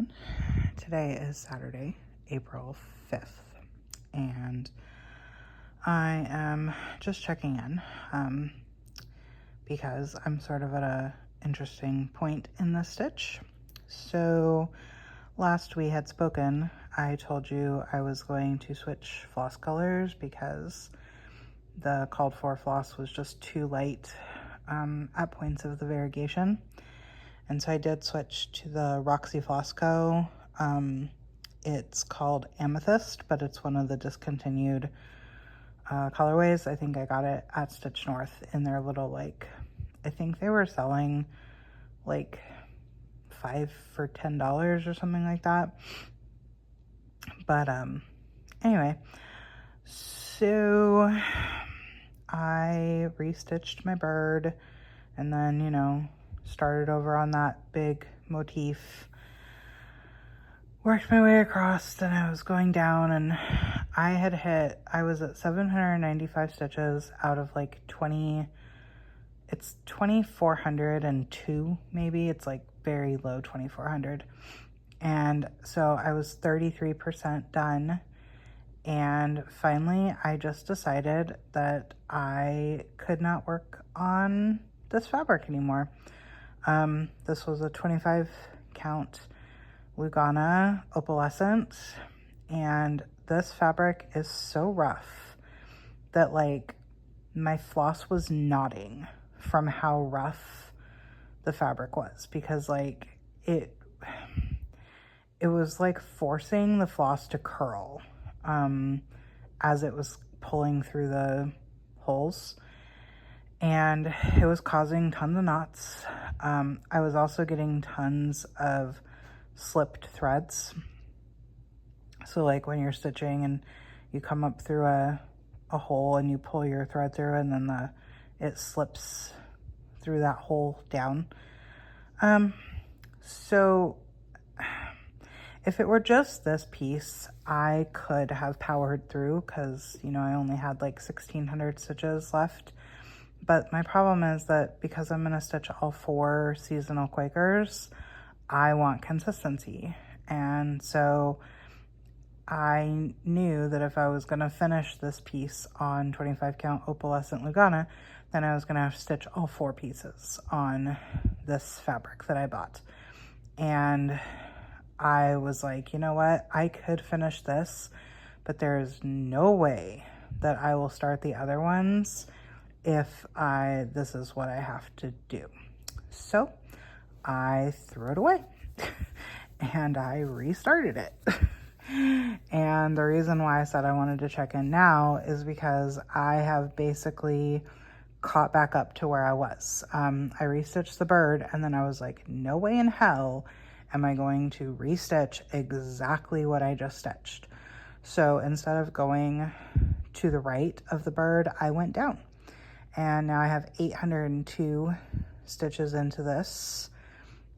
everyone. Today is Saturday, April 5th, and I am just checking in because I'm sort of at a interesting point in the stitch. So last we had spoken, I told you I was going to switch floss colors because the called for floss was just too light at points of the variegation. And so I did switch to the Roxy Flosco. It's called Amethyst, but it's one of the discontinued colorways. I think I got it at Stitch North in their little, like, I think they were selling like 5 for $10 or something like that. But anyway, so I restitched my bird and then, you know, started over on that big motif, worked my way across, then I was going down, and I was at 795 stitches out of like 20, it's 2,402 maybe, it's like very low 2,400, and so I was 33% done, and finally I just decided that I could not work on this fabric anymore. This was a 25 count Lugana opalescent, and this fabric is so rough that like my floss was knotting from how rough the fabric was, because like it was like forcing the floss to curl as it was pulling through the holes, and it was causing tons of knots. I was also getting tons of slipped threads. So like when you're stitching and you come up through a hole and you pull your thread through, and then it slips through that hole down. So if it were just this piece, I could have powered through, because, you know, I only had like 1,600 stitches left. But my problem is that because I'm going to stitch all 4 seasonal Quakers, I want consistency. And so I knew that if I was going to finish this piece on 25 count opalescent Lugana, then I was going to have to stitch all 4 pieces on this fabric that I bought. And I was like, you know what? I could finish this, but there's no way that I will start the other ones if this is what I have to do. So I threw it away and I restarted it. And the reason why I said I wanted to check in now is because I have basically caught back up to where I was. I restitched the bird, and then I was like, no way in hell am I going to restitch exactly what I just stitched. So instead of going to the right of the bird, I went down. And now I have 802 stitches into this.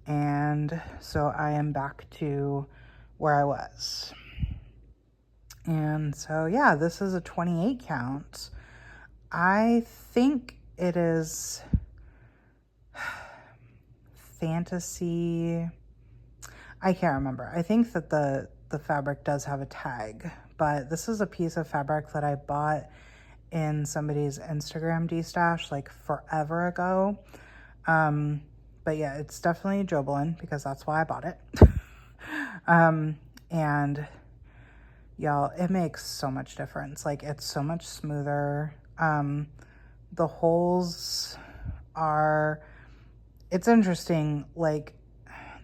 And so I am back to where I was. And so, yeah, this is a 28 count. I think it is fantasy. I can't remember. I think that the fabric does have a tag, but this is a piece of fabric that I bought in somebody's Instagram D-stash like forever ago. But yeah, it's definitely Jobelan, because that's why I bought it. And y'all, it makes so much difference. Like, it's so much smoother. The holes it's interesting, like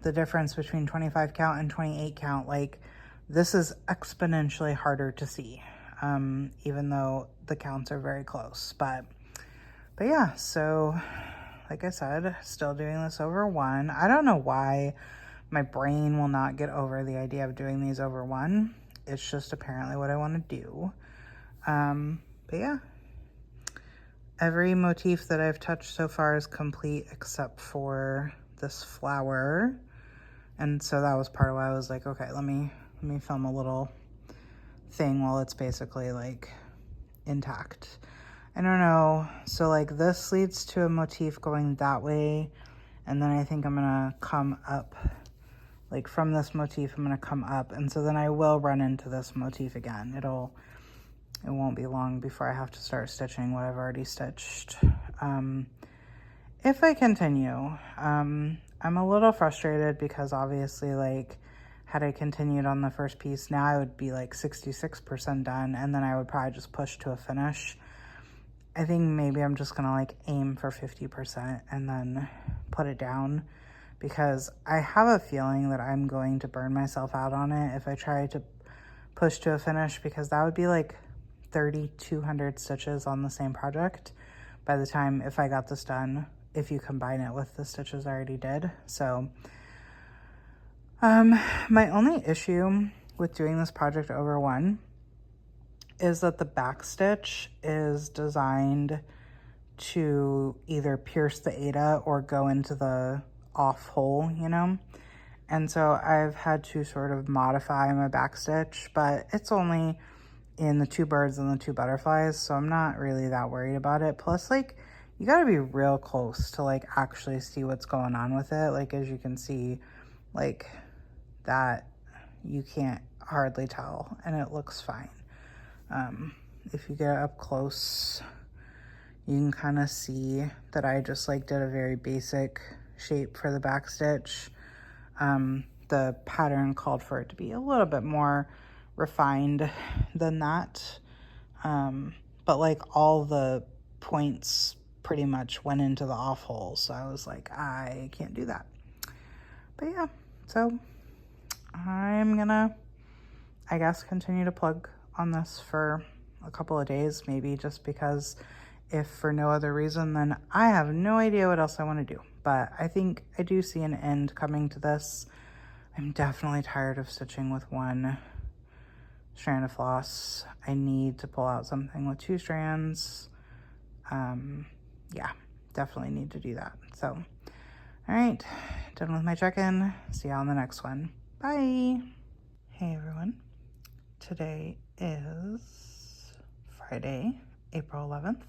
the difference between 25 count and 28 count. Like, this is exponentially harder to see, even though the counts are very close. But yeah, so like I said, still doing this over 1. I don't know why my brain will not get over the idea of doing these over 1. It's just apparently what I want to do. But yeah, every motif that I've touched so far is complete except for this flower. And so that was part of why I was like, okay, let me film a little thing while it's basically like intact. I don't know. So like this leads to a motif going that way, and then I think I'm gonna come up like from this motif, I'm going to come up. And so then I will run into this motif again. It won't be long before I have to start stitching what I've already stitched. If I continue, I'm a little frustrated because obviously, like, had I continued on the first piece, now I would be like 66% done, and then I would probably just push to a finish. I think maybe I'm just gonna like aim for 50% and then put it down, because I have a feeling that I'm going to burn myself out on it if I try to push to a finish, because that would be like 3,200 stitches on the same project by the time, if I got this done, if you combine it with the stitches I already did. So my only issue with doing this project over one is that the back stitch is designed to either pierce the Aida or go into the off hole, you know? And so I've had to sort of modify my back stitch, but it's only in the 2 birds and the 2 butterflies, so I'm not really that worried about it. Plus, like, you gotta be real close to like actually see what's going on with it. Like, as you can see, like, that you can't hardly tell, and it looks fine. If you get up close, you can kind of see that I just like did a very basic shape for the back stitch. The pattern called for it to be a little bit more refined than that. But like all the points pretty much went into the off hole. So I was like, I can't do that. But yeah, so I'm gonna, I guess, continue to plug on this for a couple of days, maybe, just because if for no other reason, then I have no idea what else I want to do. But I think I do see an end coming to this. I'm definitely tired of stitching with 1 strand of floss. I need to pull out something with 2 strands. Yeah, definitely need to do that. So, all right, done with my check-in. See you on the next one. Bye. Hey everyone. Today is Friday, April 11th.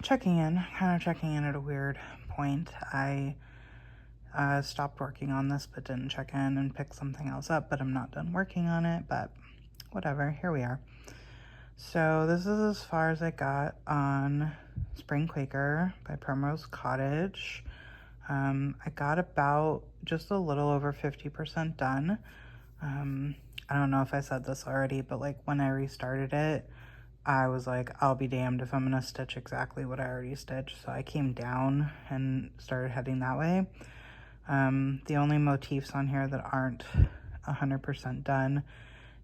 Checking in at a weird point. I stopped working on this but didn't check in and pick something else up, but I'm not done working on it, but whatever, here we are. So this is as far as I got on Spring Quaker by Primrose Cottage. I got about just a little over 50% done. I don't know if I said this already, but like when I restarted it, I was like, I'll be damned if I'm gonna stitch exactly what I already stitched. So I came down and started heading that way. The only motifs on here that aren't 100% done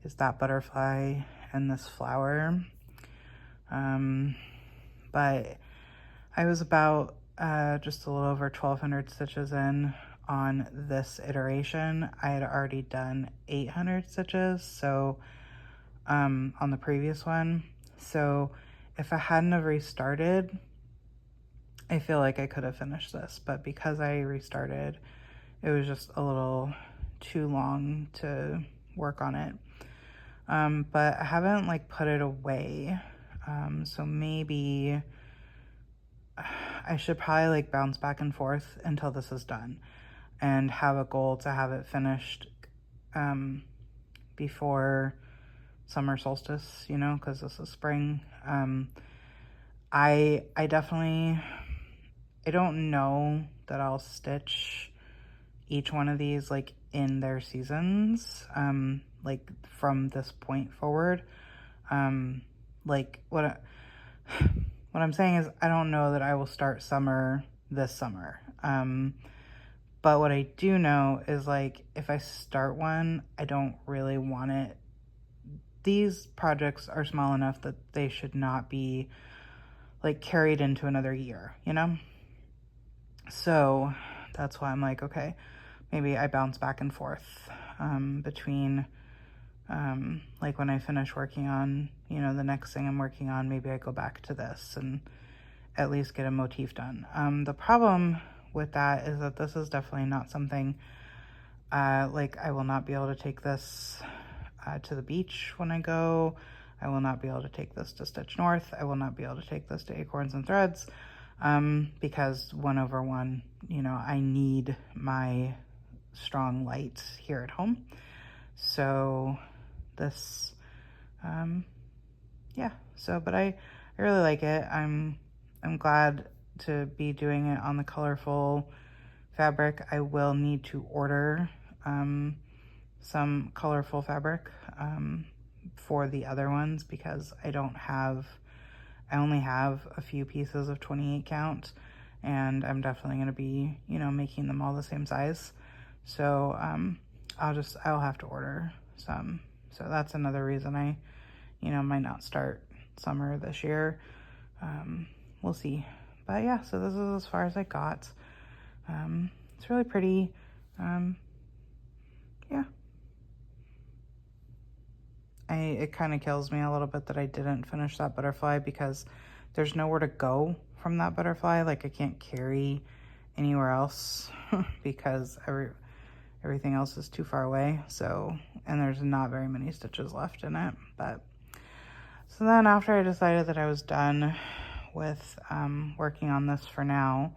is that butterfly and this flower. But I was about just a little over 1,200 stitches in on this iteration. I had already done 800 stitches, so on the previous one. So if I hadn't have restarted, I feel like I could have finished this, but because I restarted, it was just a little too long to work on it. But I haven't like put it away, so maybe I should probably like bounce back and forth until this is done and have a goal to have it finished before summer solstice, you know, because this is spring. I definitely, I don't know that I'll stitch each one of these like in their seasons, like from this point forward. Like what I'm saying is I don't know that I will start summer this summer. But what I do know is like if I start one, I don't really want it. These projects are small enough that they should not be like carried into another year, you know? So that's why I'm like, okay, maybe I bounce back and forth between like when I finish working on, you know, the next thing I'm working on, maybe I go back to this and at least get a motif done. The problem with that is that this is definitely not something like I will not be able to take this to the beach when I go. I will not be able to take this to Stitch North. I will not be able to take this to Acorns and Threads because 1/1, you know, I need my strong light here at home. So this, yeah, so, but I really like it. I'm glad to be doing it on the colorful fabric. I will need to order some colorful fabric for the other ones because I only have a few pieces of 28 count, and I'm definitely going to be, you know, making them all the same size. So I'll have to order some. So that's another reason I, you know, might not start summer this year. We'll see. But yeah, so this is as far as I got. It's really pretty. Yeah. It kind of kills me a little bit that I didn't finish that butterfly because there's nowhere to go from that butterfly. Like I can't carry anywhere else because everything else is too far away. So, and there's not very many stitches left in it. But so then after I decided that I was done with working on this for now,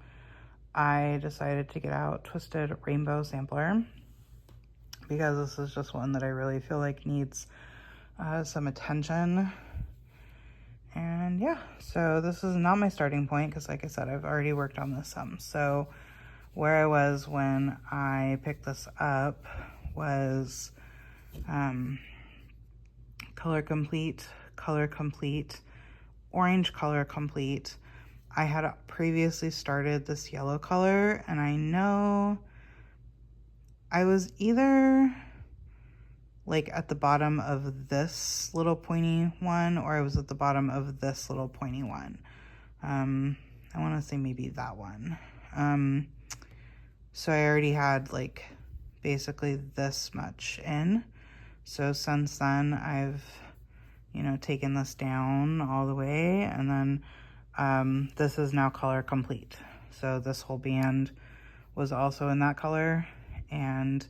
I decided to get out Twisted Rainbow Sampler because this is just one that I really feel like needs some attention. And yeah, so this is not my starting point because like I said, I've already worked on this some. So where I was when I picked this up was Color Complete, Orange Color Complete. I had previously started this yellow color, and I know I was either like at the bottom of this little pointy one, or I was at the bottom of this little pointy one. I want to say maybe that one. So I already had like basically this much in. So since then I've, you know, taken this down all the way, and then this is now Color Complete. So this whole band was also in that color, and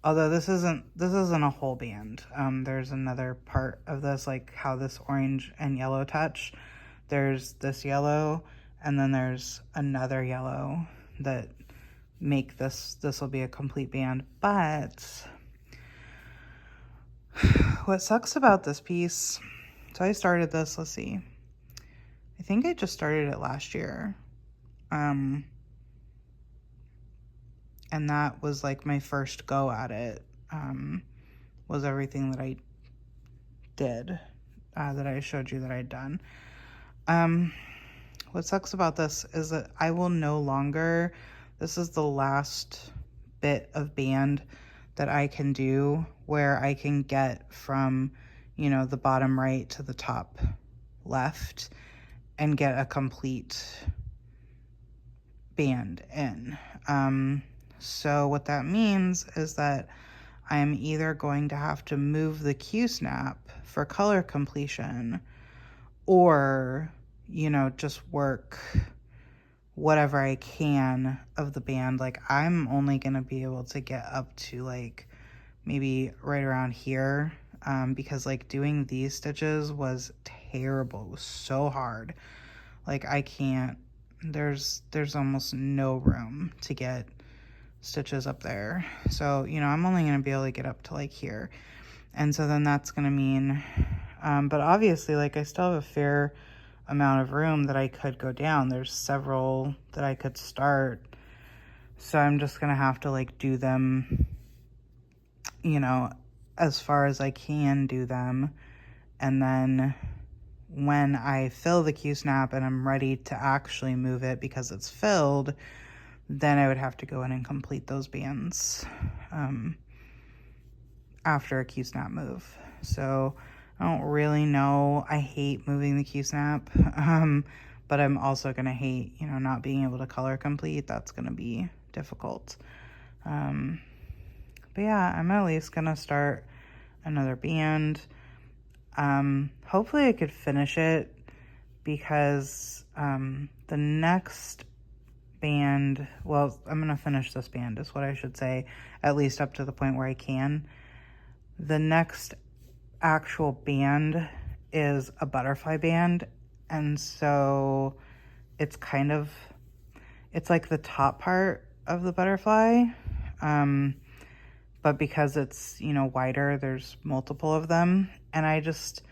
although this isn't a whole band, there's another part of this, like how this orange and yellow touch. There's this yellow, and then there's another yellow that make this will be a complete band. But what sucks about this piece, so I started this, let's see, I think I just started it last year. And that was like my first go at it, was everything that I did, that I showed you that I'd done. What sucks about this is that I will no longer, this is the last bit of band that I can do where I can get from, you know, the bottom right to the top left and get a complete band in. So what that means is that I'm either going to have to move the Q-snap for color completion, or, you know, just work whatever I can of the band. Like I'm only going to be able to get up to like maybe right around here, because like doing these stitches was terrible. It was so hard. Like I can't, there's almost no room to get stitches up there. So, you know, I'm only going to be able to get up to like here. And so then that's going to mean, but obviously like I still have a fair amount of room that I could go down. There's several that I could start. So I'm just going to have to like do them, you know, as far as I can do them. And then when I fill the Q-snap and I'm ready to actually move it because it's filled, then I would have to go in and complete those bands after a Q-snap move. So I don't really know. I hate moving the Q-snap, but I'm also going to hate, you know, not being able to color complete. That's going to be difficult. But yeah, I'm at least going to start another band. Hopefully I could finish it because the next band, well, I'm gonna finish this band is what I should say, at least up to the point where I can. The next actual band is a butterfly band, and so it's kind of, it's like the top part of the butterfly, But because it's, you know, wider, there's multiple of them. And I just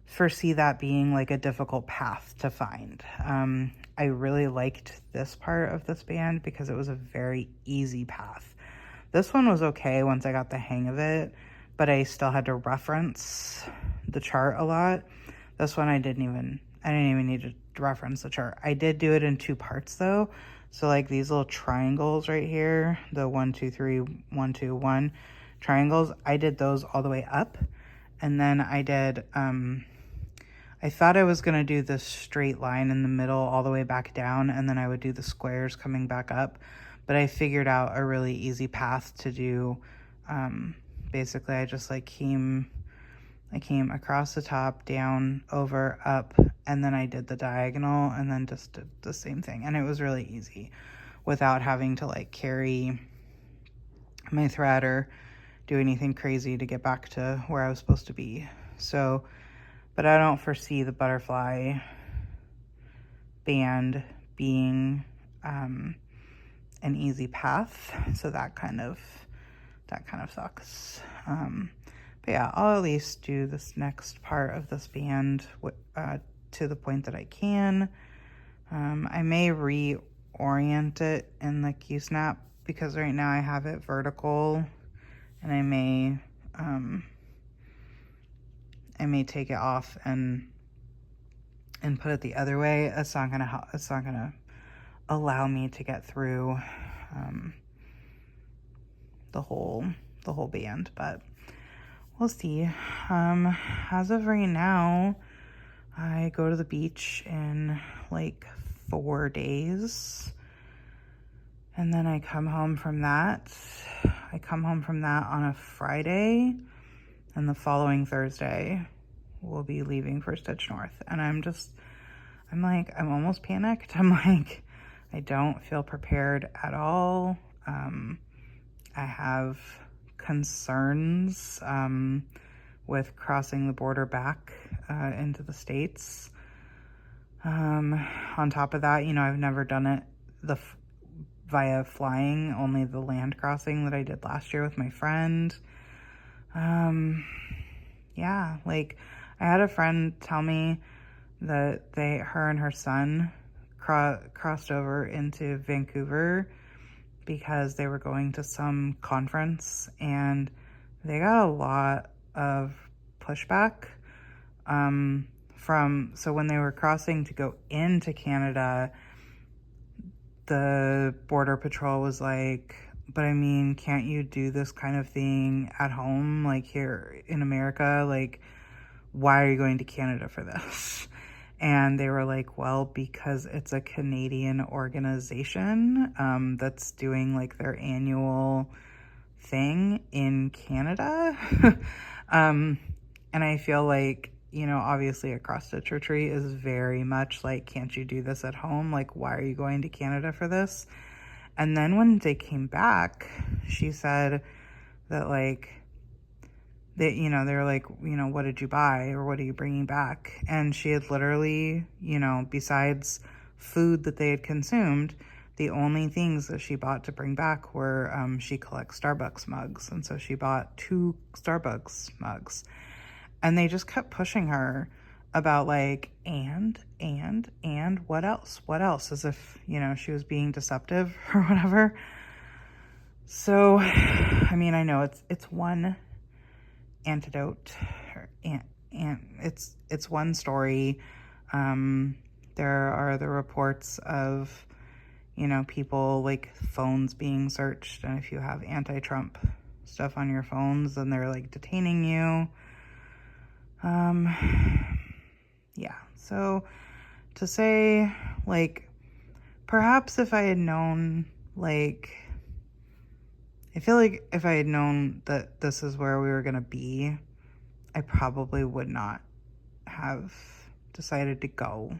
foresee that being like a difficult path to find. I really liked this part of this band because it was a very easy path. This one was okay once I got the hang of it, but I still had to reference the chart a lot. This one I didn't even need to reference the chart. I did do it in 2 parts though. So like these little triangles right here, the 1, 2, 3, 1, 2, 1 triangles, I did those all the way up. And then I did, I thought I was going to do this straight line in the middle all the way back down, and then I would do the squares coming back up. But I figured out a really easy path to do. Basically, I just like came across the top, down, over, up, and then I did the diagonal and then just did the same thing. And it was really easy without having to like carry my thread or do anything crazy to get back to where I was supposed to be. So, but I don't foresee the butterfly band being an easy path. So that kind of sucks. But yeah, I'll at least do this next part of this band to the point that I can. I may reorient it in the Q-snap because right now I have it vertical, and I may take it off and put it the other way. It's not gonna allow me to get through the whole band, but we'll see. As of right now, I go to the beach in like 4 days, and then I come home from that. On a Friday, and the following Thursday we'll be leaving for Stitch North. And I'm almost panicked. I'm like, I don't feel prepared at all. I have concerns with crossing the border back into the States. On top of that, you know, I've never done it via flying, only the land crossing that I did last year with my friend. Yeah, like I had a friend tell me that her and her son crossed over into Vancouver because they were going to some conference, and they got a lot of pushback so when they were crossing to go into Canada, the Border Patrol was like, but I mean, can't you do this kind of thing at home, like here in America? Like, why are you going to Canada for this? And they were like, well, because it's a Canadian organization that's doing like their annual thing in Canada. And I feel like, you know, obviously a cross-stitch retreat is very much like, can't you do this at home? Like, why are you going to Canada for this? And then when they came back, she said that like, you know, they were like, you know, what did you buy or what are you bringing back? And she had literally, you know, besides food that they had consumed, the only things that she bought to bring back were, she collects Starbucks mugs. And so she bought 2 Starbucks mugs. And they just kept pushing her about like, and what else? What else? As if, you know, she was being deceptive or whatever. So, I mean, I know it's one antidote, and it's one story. There are the reports of, you know, people like phones being searched, and if you have anti-Trump stuff on your phones, then they're like detaining you. Yeah, so to say, like, perhaps if I had known, like, I feel like if I had known that this is where we were going to be, I probably would not have decided to go.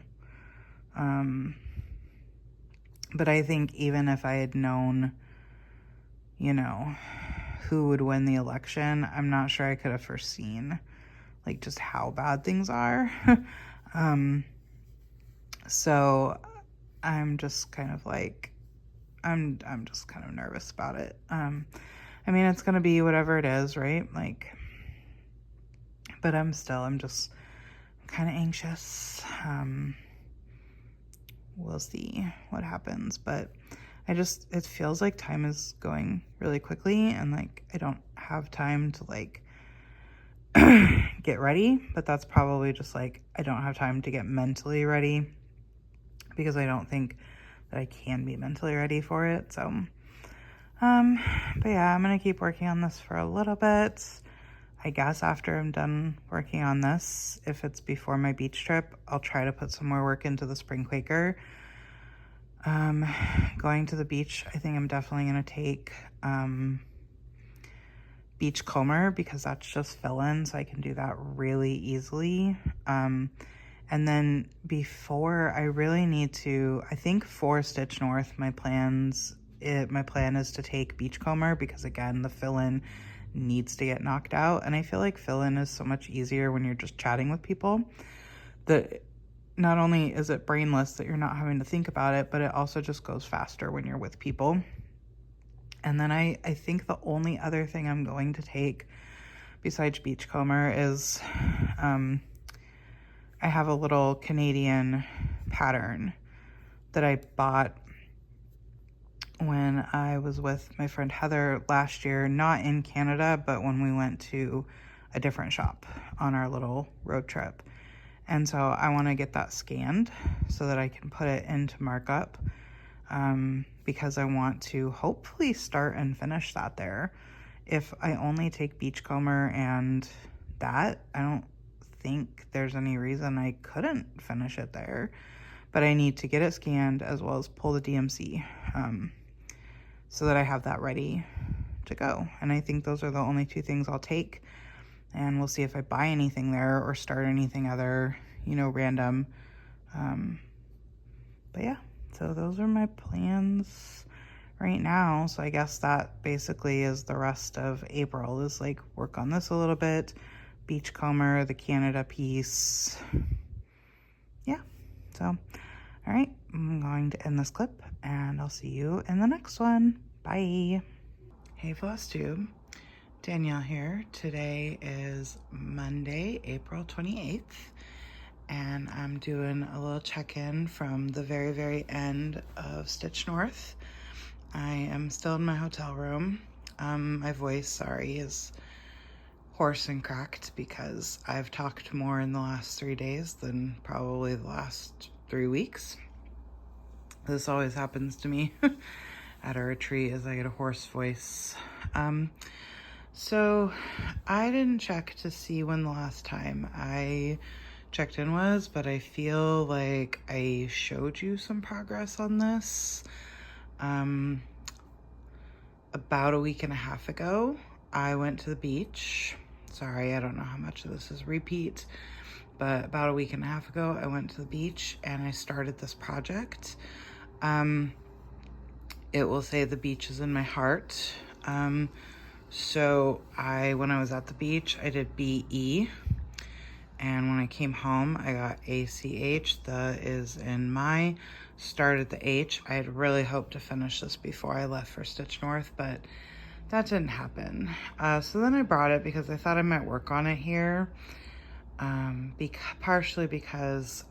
But I think even if I had known, you know, who would win the election, I'm not sure I could have foreseen, like, just how bad things are. So I'm just kind of like, I'm just kind of nervous about it. I mean, it's gonna be whatever it is, right? Like, but I'm just kind of anxious. We'll see what happens, but it feels like time is going really quickly, and like I don't have time to like get ready, but that's probably just like I don't have time to get mentally ready, because I don't think that I can be mentally ready for it. So but yeah, I'm gonna keep working on this for a little bit. I guess after I'm done working on this, if it's before my beach trip, I'll try to put some more work into the Spring Quaker. Going to the beach, I think I'm definitely gonna take beach comber, because that's just fill-in, so I can do that really easily. And then before, I really need to, I think for Stitch North, my plan is to take beachcomber, because again, the fill-in needs to get knocked out. And I feel like fill-in is so much easier when you're just chatting with people, that not only is it brainless that you're not having to think about it, but it also just goes faster when you're with people. And then I think the only other thing I'm going to take besides beachcomber is, I have a little Canadian pattern that I bought when I was with my friend Heather last year, not in Canada, but when we went to a different shop on our little road trip. And so I want to get that scanned so that I can put it into markup, because I want to hopefully start and finish that there. If I only take beachcomber and that, I don't think there's any reason I couldn't finish it there, but I need to get it scanned as well as pull the DMC, so that I have that ready to go. And I think those are the only two things I'll take, and we'll see if I buy anything there or start anything other, random. But yeah, so those are my plans right now. So I guess that basically is the rest of April, is like work on this a little bit, beachcomber, the Canada piece. Yeah, so all right, I'm going to end this clip, and I'll see you in the next one. Bye. Hey Flosstube, Danielle here. Today is Monday, April 28th, and I'm doing a little check-in from the very, very end of Stitch North. I am still in my hotel room. My voice, sorry, is hoarse and cracked because I've talked more in the last 3 days than probably the last 3 weeks. This always happens to me at a retreat, as I get a hoarse voice. So I didn't check to see when the last time I checked in was, but I feel like I showed you some progress on this. About a week and a half ago, I went to the beach. Sorry, I don't know how much of this is repeat, but about a week and a half ago, I went to the beach and I started this project. It will say the beach is in my heart. So when I was at the beach, I did BE. And when I came home, I got ACH. The is in my, started the H. I had really hoped to finish this before I left for Stitch North, but that didn't happen. So then I brought it because I thought I might work on it here. Partially because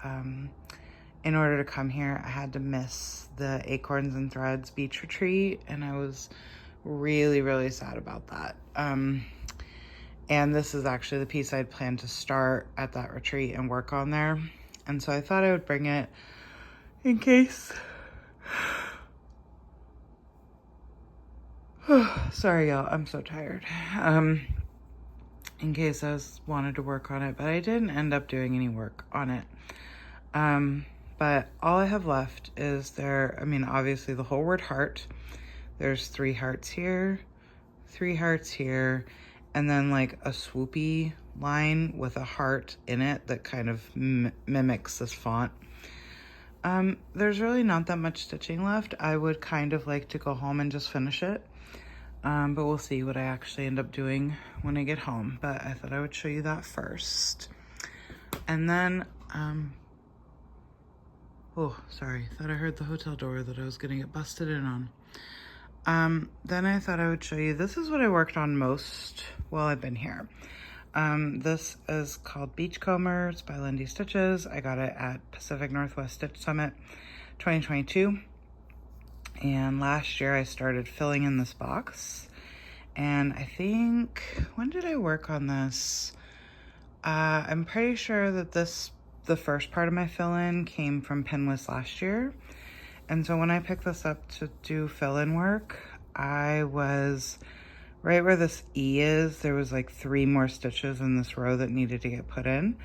in order to come here, I had to miss the Acorns and Threads beach retreat, and I was really, really sad about that. And this is actually the piece I'd planned to start at that retreat and work on there. And so I thought I would bring it in case. Sorry, y'all, I'm so tired. In case I wanted to work on it, but I didn't end up doing any work on it. But all I have left is obviously the whole word heart. There's 3 hearts here, 3 hearts here, and then like a swoopy line with a heart in it that kind of mimics this font. There's really not that much stitching left. I would kind of like to go home and just finish it. But we'll see what I actually end up doing when I get home. But I thought I would show you that first. And then, Oh, sorry. Thought I heard the hotel door that I was gonna get busted in on. Then I thought I would show you, this is what I worked on most while I've been here. This is called Beachcomber. It's by Lindy Stitches. I got it at Pacific Northwest Stitch Summit 2022. And last year I started filling in this box. And I think, when did I work on this? I'm pretty sure that the first part of my fill-in came from Pinless last year. And so when I picked this up to do fill-in work, I was right where this E is. There was like 3 more stitches in this row that needed to get put in.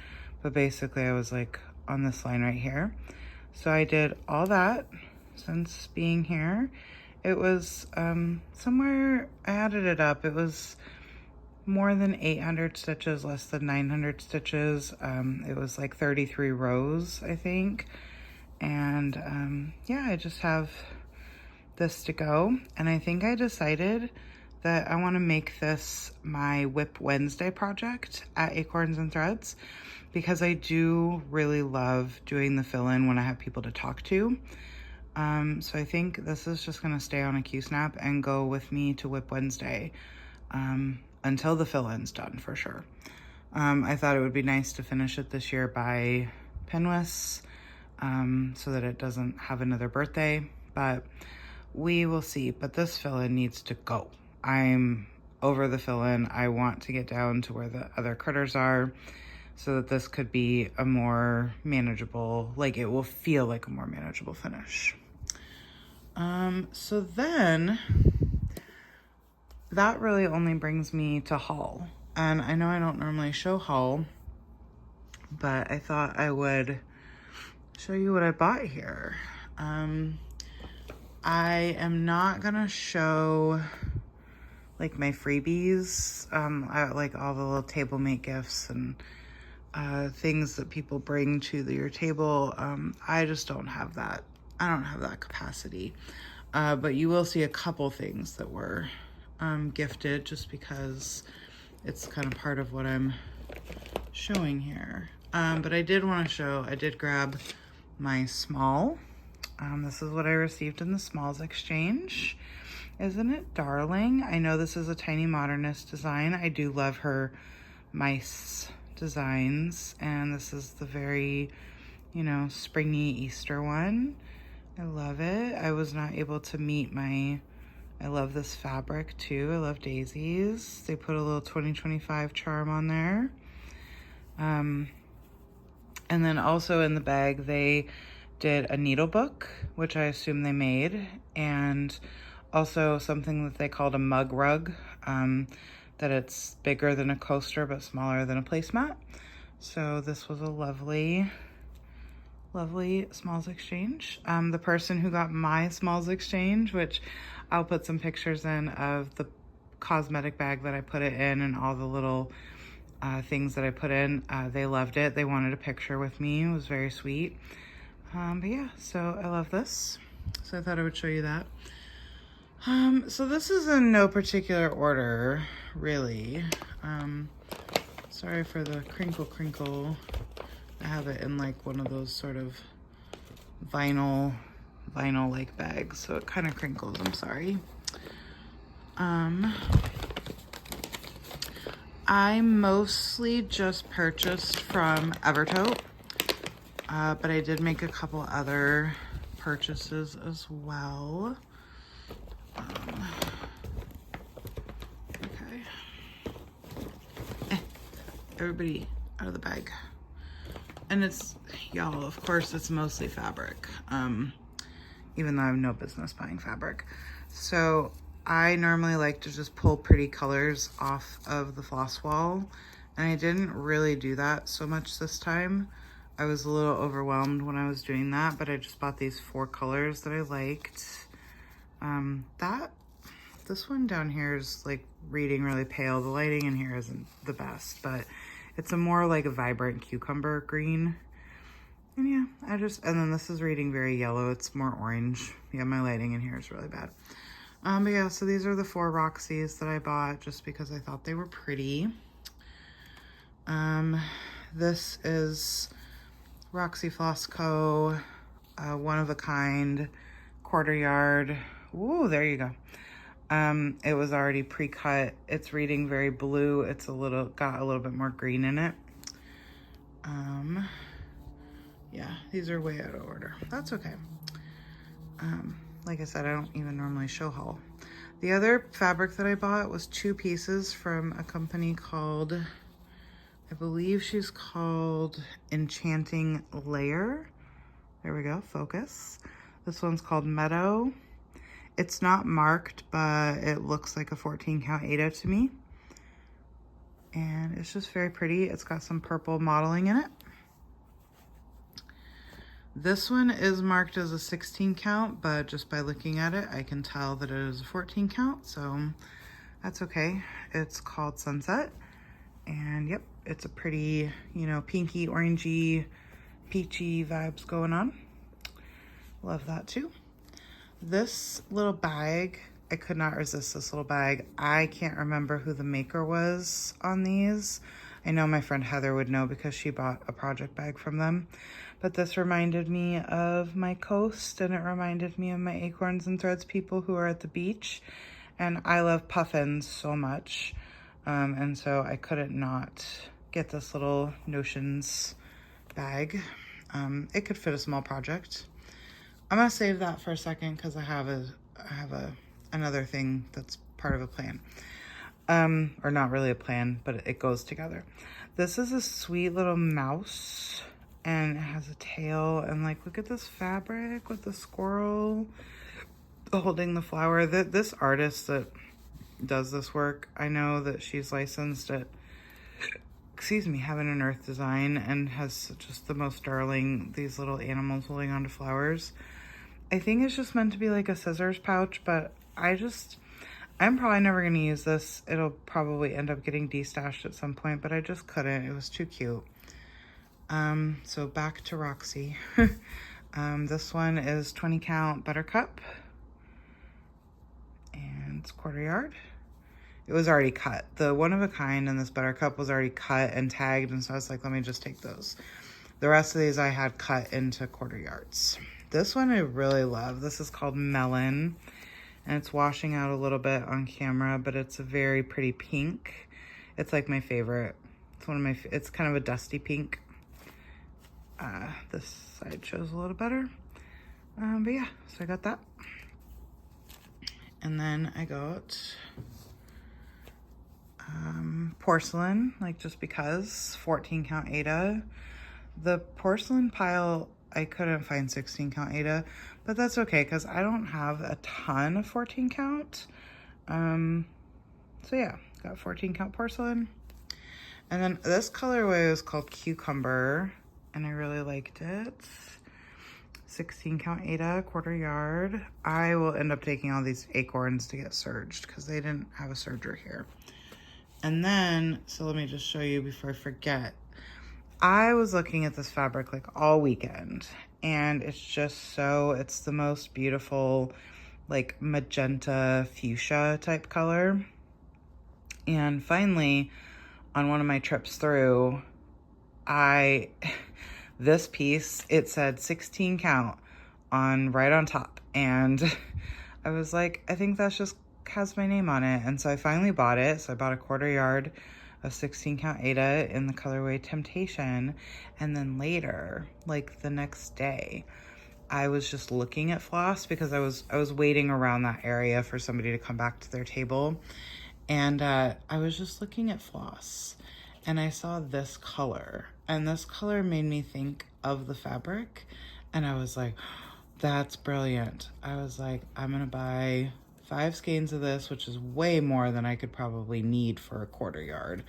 But basically I was like on this line right here. So I did all that since being here. It was somewhere, I added it up, it was more than 800 stitches, less than 900 stitches. It was like 33 rows, I think. And yeah, I just have this to go. And I think I decided that I want to make this my Whip Wednesday project at Acorns and Threads, because I do really love doing the fill-in when I have people to talk to. So I think this is just gonna stay on a Q-snap and go with me to Whip Wednesday until the fill-in's done for sure. I thought it would be nice to finish it this year by Pinless so that it doesn't have another birthday, but we will see. But this fill-in needs to go. I'm over the fill-in. I want to get down to where the other critters are so that this could be a more manageable, like it will feel like a more manageable finish. So then that really only brings me to haul. And I know I don't normally show haul, but I thought I would show you what I bought here. I am not gonna show like my freebies, like all the little table mate gifts and things that people bring to your table. I just don't have that. I don't have that capacity. But you will see a couple things that were gifted just because it's kind of part of what I'm showing here. But I did want to show, I did grab my small. This is what I received in the smalls exchange. Isn't it darling? I know this is a Tiny Modernist design. I do love her mice designs, and this is the very, you know, springy Easter one. I love it. I was not able to meet my, I love this fabric too. I love daisies. They put a little 2025 charm on there. And then also in the bag, they did a needle book, which I assume they made, and also something that they called a mug rug, that it's bigger than a coaster but smaller than a placemat. So this was a lovely, lovely smalls exchange. The person who got my smalls exchange, which I'll put some pictures in of the cosmetic bag that I put it in and all the little things that I put in, they loved it. They wanted a picture with me. It was very sweet. But yeah, so I love this. So I thought I would show you that. So this is in no particular order, really. Sorry for the crinkle. I have it in like one of those sort of vinyl like bags, so it kind of crinkles, I'm sorry. I mostly just purchased from Evertote, but I did make a couple other purchases as well. Okay. Everybody out of the bag. And it's, y'all, of course, it's mostly fabric, even though I have no business buying fabric. So I normally like to just pull pretty colors off of the floss wall, and I didn't really do that so much this time. I was a little overwhelmed when I was doing that, but I just bought these 4 colors that I liked. This one down here is like reading really pale. The lighting in here isn't the best, but it's a more like a vibrant cucumber green. And yeah, and then this is reading very yellow. It's more orange. Yeah, my lighting in here is really bad. But yeah, so these are the 4 Roxy's that I bought just because I thought they were pretty. This is Roxy Floss Co. one of a kind, quarter yard. Ooh, there you go. It was already pre-cut. It's reading very blue. It's got a little bit more green in it. Yeah, these are way out of order. That's okay. Like I said, I don't even normally show haul. The other fabric that I bought was 2 pieces from a company called, I believe she's called Enchanting Layer. There we go, focus. This one's called Meadow. It's not marked, but it looks like a 14 count Aida to me. And it's just very pretty. It's got some purple modeling in it. This one is marked as a 16 count, but just by looking at it, I can tell that it is a 14 count, so that's okay. It's called Sunset, and yep, it's a pretty, you know, pinky, orangey, peachy vibes going on. Love that too. This little bag, I could not resist this little bag. I can't remember who the maker was on these. I know my friend Heather would know because she bought a project bag from them. But this reminded me of my coast, and it reminded me of my Acorns and Threads people who are at the beach. And I love puffins so much. And so I couldn't not get this little Notions bag. It could fit a small project. I'm gonna save that for a second because I have another thing that's part of a plan. Or not really a plan, but it goes together. This is a sweet little mouse, and it has a tail, and like, look at this fabric with the squirrel holding the flower. This artist that does this work, I know that she's licensed at, excuse me, Heaven and Earth Design, and has just the most darling, these little animals holding onto flowers. I think it's just meant to be like a scissors pouch, but I'm probably never going to use this. It'll probably end up getting destashed at some point, but I just couldn't. It was too cute. So back to Roxy. This one is 20 count Buttercup, and it's quarter yard. It was already cut. The one of a kind and this Buttercup was already cut and tagged, and so I was like, let me just take those. The rest of these I had cut into quarter yards. This one I really love. This is called Melon, and it's washing out a little bit on camera, but it's a very pretty pink. It's like my favorite. It's one of my, it's kind of a dusty pink. This side shows a little better. But yeah, so I got that. And then I got porcelain, like just because, 14 count Aida. The porcelain pile, I couldn't find 16 count Aida, but that's okay because I don't have a ton of 14 count. So yeah, got 14 count porcelain. And then this colorway is called Cucumber, and I really liked it. 16 count Aida, quarter yard. I will end up taking all these acorns to get serged because they didn't have a serger here. And then, so let me just show you before I forget. I was looking at this fabric like all weekend, and it's just so, it's the most beautiful, like magenta fuchsia type color. And finally, on one of my trips through, this piece, it said 16 count right on top. And I was like, I think that's just has my name on it. And so I finally bought it. So I bought a quarter yard of 16 count Aida in the colorway Temptation. And then later, like the next day, I was just looking at floss because I was waiting around that area for somebody to come back to their table. And I was just looking at floss, and I saw this color, and this color made me think of the fabric, and I was like, that's brilliant. I was like, I'm gonna buy 5 skeins of this, which is way more than I could probably need for a quarter yard,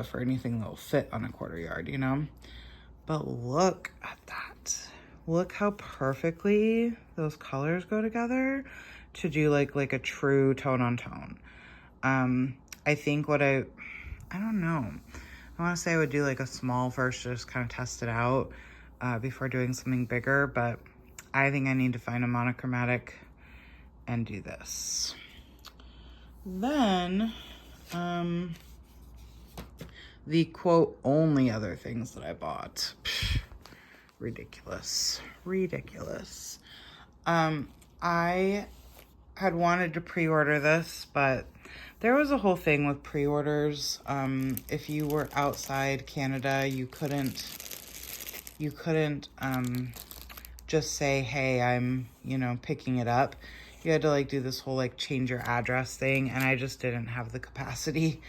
for anything that will fit on a quarter yard, you know? But look at that. Look how perfectly those colors go together to do like a true tone on tone. I think I don't know. I want to say I would do like a small first, just kind of test it out before doing something bigger, but I think I need to find a monochromatic and do this. Then, the quote only other things that I bought. ridiculous, ridiculous. I had wanted to pre-order this, but there was a whole thing with pre-orders. If you were outside Canada, you couldn't just say, hey, I'm, you know, picking it up. You had to like do this whole like change your address thing, and I just didn't have the capacity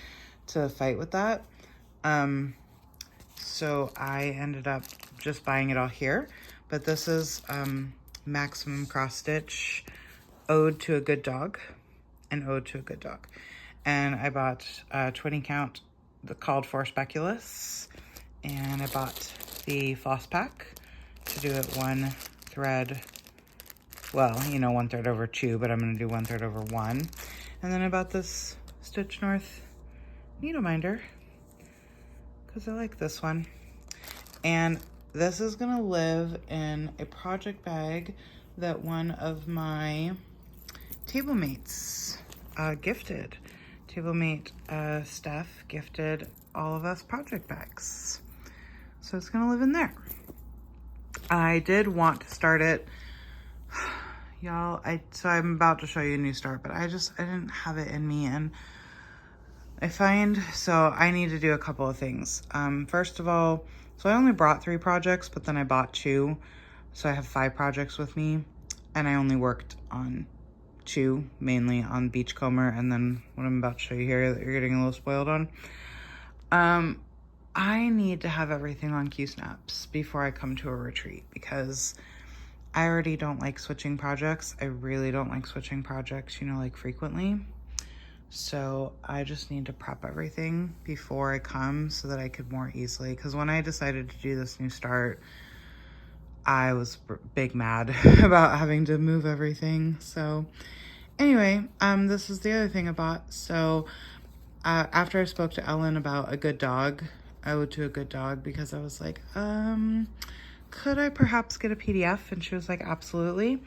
to fight with that. So I ended up just buying it all here. But this is Maximum Cross Stitch Ode to a Good Dog, an Ode to a Good Dog. And I bought 20 count, the called for speculous, and I bought the floss pack to do it 1 thread, well, you know, 1/3 over 2, but I'm gonna do 1/3 over 1. And then I bought this Stitch North needle minder because I like this one. And this is gonna live in a project bag that one of my table mates gifted. Table mate Steph gifted all of us project bags. So it's gonna live in there. I did want to start it, y'all. So I'm about to show you a new start, but I didn't have it in me, and so I need to do a couple of things. First of all, so I only brought 3 projects, but then I bought 2. So I have 5 projects with me, and I only worked on 2, mainly on Beachcomber, and then what I'm about to show you here that you're getting a little spoiled on. I need to have everything on Q-snaps before I come to a retreat, because I already don't like switching projects. I really don't like switching projects, you know, like frequently. So I just need to prep everything before I come so that I could more easily, because when I decided to do this new start, I was big mad about having to move everything. So anyway, this is the other thing I bought. So after I spoke to Ellen about a good dog, Ode to a Good Dog, because I was like, could I perhaps get a PDF? And she was like, absolutely.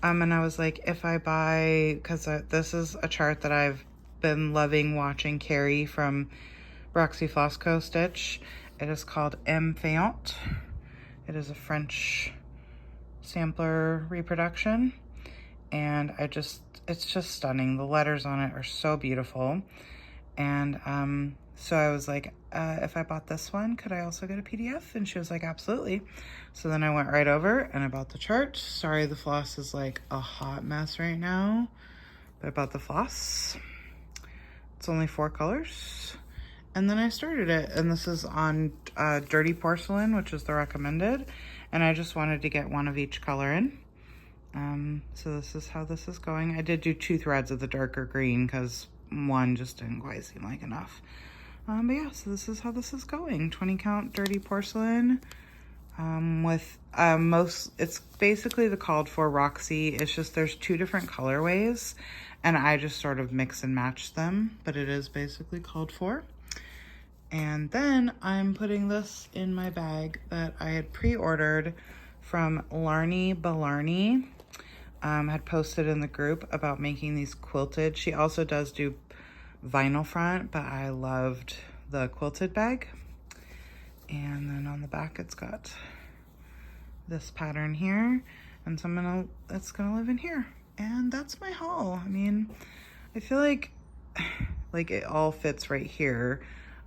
And I was like, if I buy, because this is a chart that I've been loving watching Carrie from Roxy Floss Co. stitch. It is called M Fayant. It is a French sampler reproduction, and it's just stunning. The letters on it are so beautiful. And so I was like, if I bought this one, could I also get a PDF? And she was like, absolutely. So then I went right over and I bought the chart. Sorry, the floss is like a hot mess right now, but I bought the floss. It's only 4 colors. And then I started it, and this is on Dirty Porcelain, which is the recommended. And I just wanted to get 1 of each color in. So this is how this is going. I did do 2 threads of the darker green because 1 just didn't quite seem like enough. But yeah, so this is how this is going. 20 count Dirty Porcelain with it's basically the called for Roxy. It's just there's 2 different colorways, and I just sort of mix and match them, but it is basically called for. And then I'm putting this in my bag that I had pre-ordered from Larnie Balarnie. Had posted in the group about making these quilted. She also does do vinyl front, but I loved the quilted bag. And then on the back, it's got this pattern here, and so it's gonna live in here. And that's my haul. I mean, I feel like it all fits right here.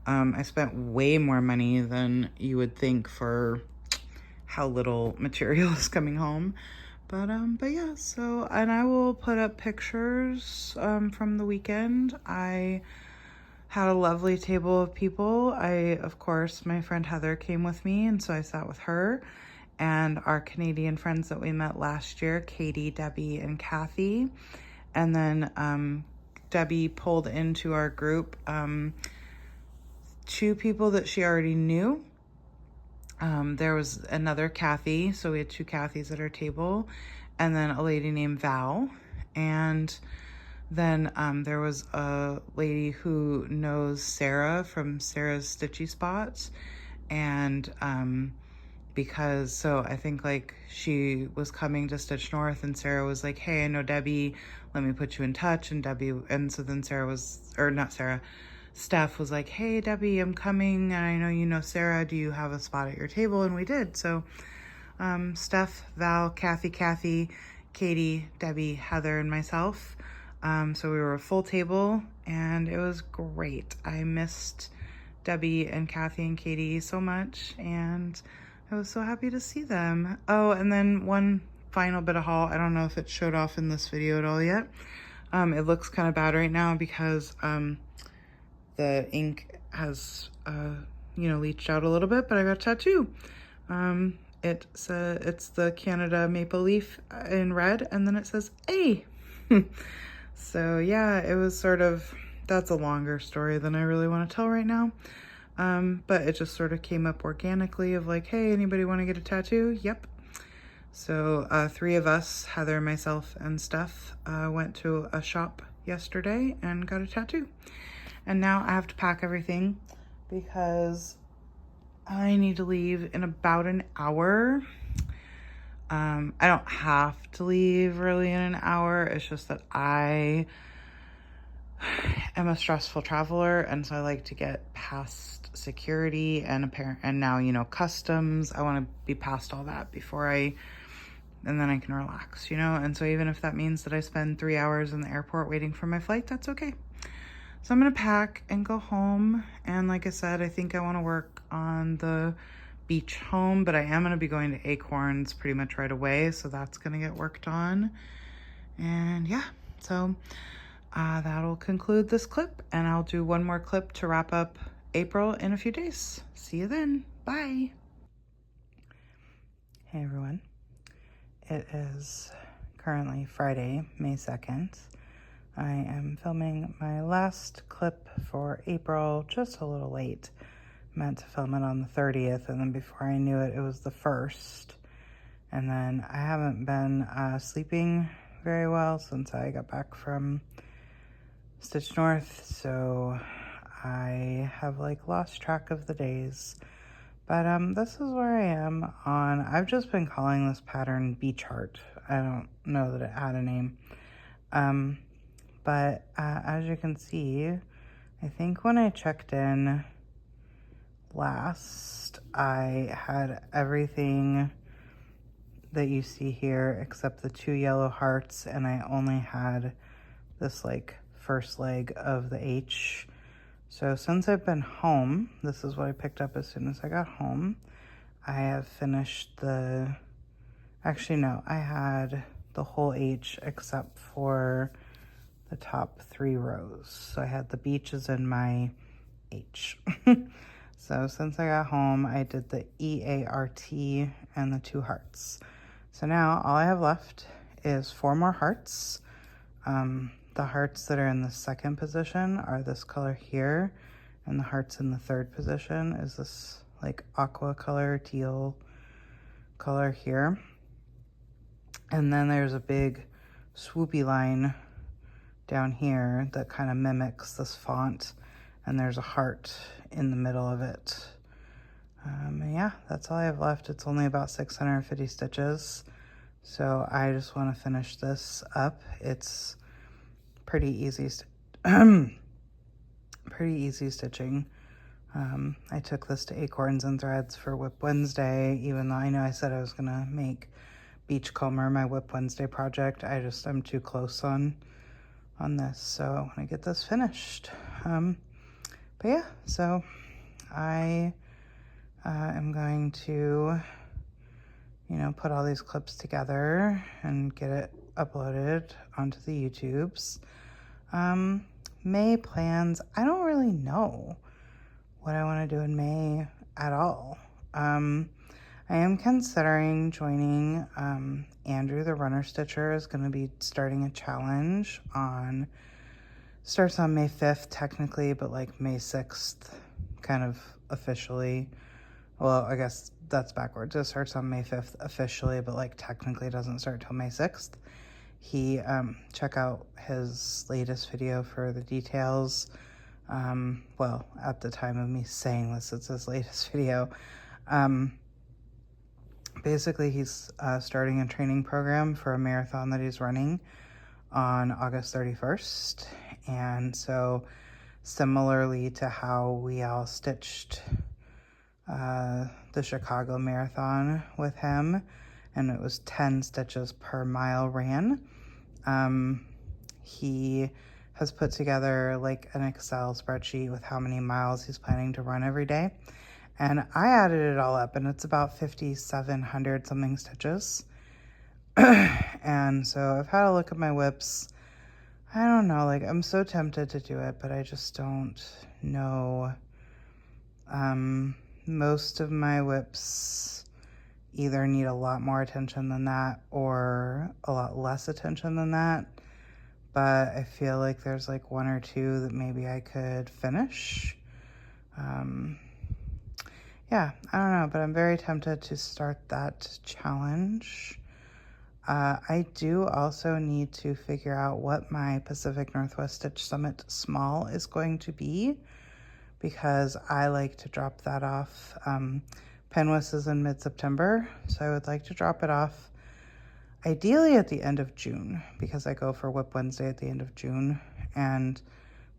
I spent way more money than you would think for how little material is coming home. But yeah, so, and I will put up pictures from the weekend. I had a lovely table of people. Of course, my friend Heather came with me, and so I sat with her and our Canadian friends that we met last year, Katie, Debbie, and Kathy. And then Debbie pulled into our group 2 people that she already knew. There was another Kathy, so we had 2 Kathys at our table, and then a lady named Val. And then there was a lady who knows Sarah from Sarah's Stitchy Spots. And so I think like she was coming to Stitch North, and Sarah was like, hey, I know Debbie, let me put you in touch. And so then Steph was like, hey, Debbie, I'm coming, and I know you know Sarah, do you have a spot at your table? And we did. So Steph, Val, Kathy, Katie, Debbie, Heather, and myself. So we were a full table and it was great. I missed Debbie and Kathy and Katie so much, and I was so happy to see them. Oh, and then one final bit of haul. I don't know if it showed off in this video at all yet. It looks kind of bad right now because the ink has, leached out a little bit, but I got a tattoo. It's the Canada maple leaf in red, and then it says A. So yeah, it was sort of, that's a longer story than I really want to tell right now. But it just sort of came up organically of like, hey, anybody want to get a tattoo? Yep. So 3 of us, Heather, myself, and Steph, went to a shop yesterday and got a tattoo. And now I have to pack everything because I need to leave in about an hour. I don't have to leave really in an hour. It's just that I am a stressful traveler, and so I like to get past security and now, customs. I want to be past all that and then I can relax, And so even if that means that I spend 3 hours in the airport waiting for my flight, that's okay. So I'm gonna pack and go home. And like I said, I think I want to work on the beach home, but I am gonna be going to Acorns pretty much right away, so that's gonna get worked on. And yeah, so that'll conclude this clip, and I'll do one more clip to wrap up April in a few days. See you then. Bye. Hey everyone. It is currently Friday, May 2nd. I am filming my last clip for April, just a little late. Meant to film it on the 30th, and then before I knew it, it was the 1st. And then I haven't been sleeping very well since I got back from Stitch North, so I have lost track of the days. But this is where I am on, I've just been calling this pattern Beach Heart. I don't know that it had a name. But as you can see, I think when I checked in last, I had everything that you see here except the 2 yellow hearts, and I only had this first leg of the H. So since I've been home, this is what I picked up as soon as I got home. I have finished actually no, I had the whole H except for the top 3 rows. So I had the beaches in my H. So since I got home, I did the EART and the 2 hearts. So now all I have left is 4 more hearts. The hearts that are in the 2nd position are this color here, and the hearts in the 3rd position is this aqua color, teal color here. And then there's a big swoopy line down here that kind of mimics this font, and there's a heart in the middle of it. And yeah, that's all I have left. It's only about 650 stitches, so I just want to finish this up. It's pretty easy stitching. I took this to Acorns and Threads for Whip Wednesday, even though I know I said I was gonna make Beachcomber my Whip Wednesday project. I'm too close on this, so I want to get this finished. But yeah, so I am going to, put all these clips together and get it uploaded onto the YouTubes. May plans, I don't really know what I want to do in May at all. I am considering joining Andrew the Runner Stitcher is going to be starting a challenge starts on May 5th technically, but May 6th kind of officially. Well, I guess that's backwards. It starts on May 5th officially, but technically doesn't start till May 6th. He, check out his latest video for the details. Well, at the time of me saying this, it's his latest video. Basically, he's starting a training program for a marathon that he's running on August 31st. And so similarly to how we all stitched the Chicago Marathon with him, and it was 10 stitches per mile ran. He has put together like an Excel spreadsheet with how many miles he's planning to run every day. And I added it all up, and it's about 5,700 something stitches. And so I've had a look at my whips. I don't know, like I'm so tempted to do it, but I just don't know. Most of my whips either need a lot more attention than that or a lot less attention than that. But I feel like there's like one or two that maybe I could finish. Yeah, I don't know, but I'm very tempted to start that challenge. I do also need to figure out what my Pacific Northwest Stitch Summit Small is going to be, because I like to drop that off. Penwis is in mid-September, so I would like to drop it off ideally at the end of June, because I go for Whip Wednesday at the end of June, and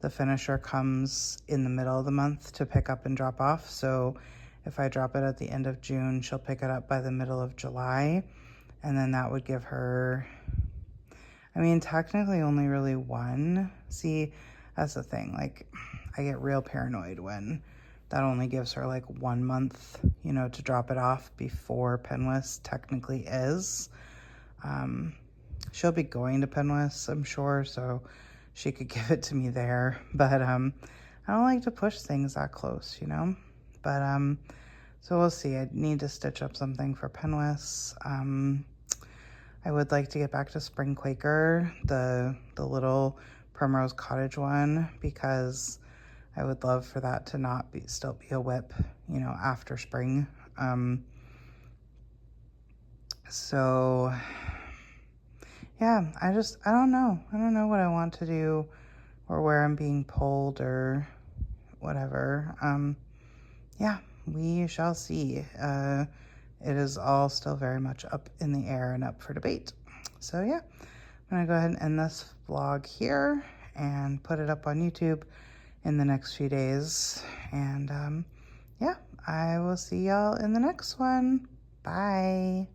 the finisher comes in the middle of the month to pick up and drop off. So if I drop it at the end of June, she'll pick it up by the middle of July, and then that would give her, I mean, technically only really one. See, that's the thing, like I get real paranoid when that only gives her like 1 month, you know, to drop it off before Penwis technically is. She'll be going to Penwis, I'm sure, so she could give it to me there. But I don't like to push things that close, you know. But so we'll see. I need to stitch up something for Penwis. I would like to get back to Spring Quaker, the little Primrose Cottage one, because I would love for that to not be still be a whip, you know, after spring. So yeah, I don't know. I don't know what I want to do or where I'm being pulled or whatever. Yeah, we shall see. It is all still very much up in the air and up for debate. So yeah, I'm gonna go ahead and end this vlog here and put it up on YouTube in the next few days. And yeah, I will see y'all in the next one. Bye.